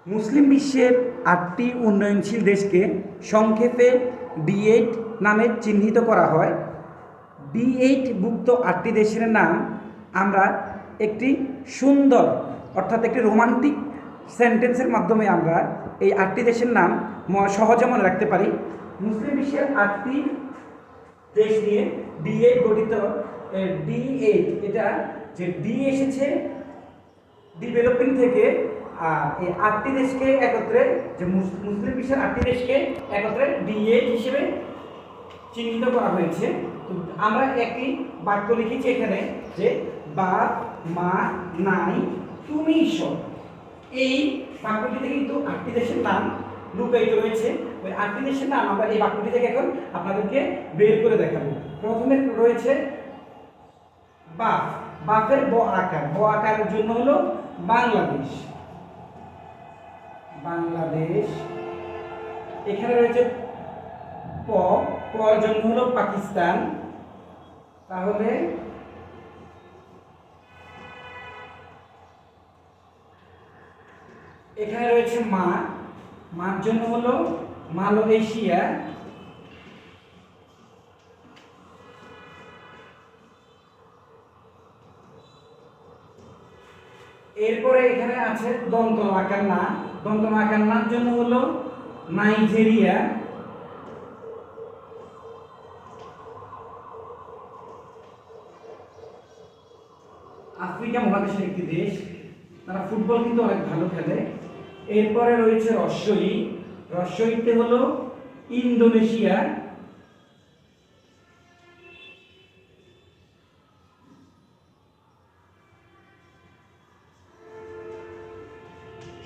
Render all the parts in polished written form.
মুসলিম বিশ্বের 8টি উন্নয়নশীল দেশকে সংক্ষেপে B8 নামে চিহ্নিত করা হয়। B8 ভুক্ত 8টি দেশের নাম আমরা একটি সুন্দর অর্থাৎ একটি রোমান্টিক সেন্টেন্সের মাধ্যমে আমরা এই 8টি দেশের নাম সহজে মনে রাখতে পারি। মুসলিম বিশ্বের 8টি দেশ নিয়ে B8 গঠিত। D8 এটা যে ডি এসেছে ডেভেলপিং থেকে, আর এই 8টি দেশকে একত্রে যে মুসলিম বিশ্বের 8টি দেশকে একত্রে D8 হিসেবে চিহ্নিত করা হয়েছে। তো আমরা একটি বাক্য লিখেছি এখানে যে বাপ মা নাই তুমি ঈশ্বর। এই বাক্যটিতে কিন্তু 8টি দেশের নাম লুকায়িত রয়েছে। ওই 8টি দেশের নাম আমরা এই বাক্যটি থেকে এখন আপনাদেরকে বের করে দেখাবো। প্রথমে রয়েছে বাপ, বাপের ব আকার, ব আকারের জন্য হলো বাংলাদেশ, বাংলাদেশ। এখানে রয়েছে প, পর জন্য হলো পাকিস্তান। তাহলে এখানে রয়েছে মা, মার জন্য হলো মালয়েশিয়া। এরপরে এখানে আছে দন্ত আকার না, দন্ত আকার নার জন্য হলো নাইজেরিয়া। আফ্রিকা মহাদেশের একটি দেশ, তারা ফুটবল কিন্তু অনেক ভালো খেলে। এরপরে রয়েছে রস্যই, রস্যইতে হলো ইন্দোনেশিয়া।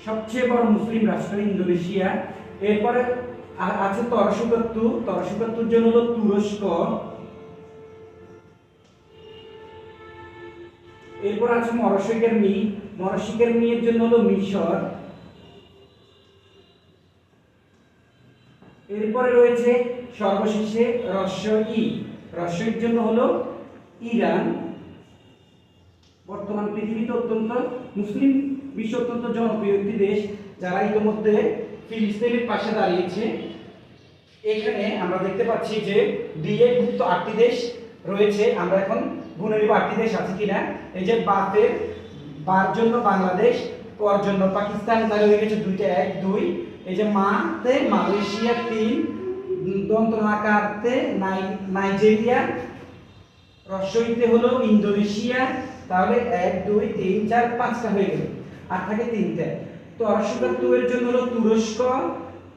সবচেয়ে বড় মুসলিম রাষ্ট্র ইন্দোনেশিয়া। এরপরে আছে তরশুকত্তু, তরশুকত্তুর জন্য হলো তুরস্ক। এরপর আছে মরশিকের মি, মরশিকের মি এর জন্য হলো মিশর। এরপরে রয়েছে সর্বশেষে রস্যই, রস্যইর জন্য হলো ইরান। বর্তমান পৃথিবীতে অত্যন্ত মুসলিম বিশ্ব অত্যন্ত জনপ্রিয় একটি দেশ, যারা ইতিমধ্যে ফিলিস্তিনের পাশে দাঁড়িয়েছে। এখানে আমরা দেখতে পাচ্ছি যে D8 ভুক্ত 8টি দেশ রয়েছে। আমরা এখন গুনে নিব 8টি দেশ আছে কিনা। এই যে বাতের, বার জন্য বাংলাদেশ, পর জন্য পাকিস্তান, তাহলে হয়ে গেছে 2টা 1 2। এই যে মাতে মালয়েশিয়া 3, দন্ত আকারতে নাইজেরিয়া, রস্যইতে হলো ইন্দোনেশিয়া, তাহলে 1 2 3 4 5টা হয়ে গেল, আর থাকে 3টা। তো তরশুকত্তু এর জন্য হলো তুরস্ক,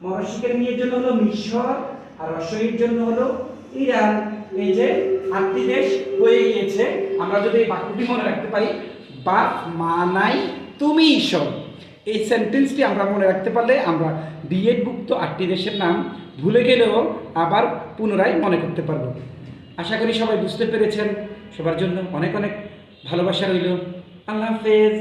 মরশিকের মি এর জন্য হলো মিশর, আর রস্যইর জন্য হলো ইরান। এই যে 8টি দেশ হয়ে গিয়েছে। আমরা যদি এই বাক্যটি মনে রাখতে পারি, বাপ মা নাই তুমি ঈশ্বর, এই সেন্টেন্সটি আমরা মনে রাখতে পারলে আমরা D8 ভুক্ত 8টি দেশের নাম ভুলে গেলেও আবার পুনরায় মনে করতে পারবো। আশা করি সবাই বুঝতে পেরেছেন। সবার জন্য অনেক অনেক ভালোবাসা রইল। আল্লাহ হাফেজ।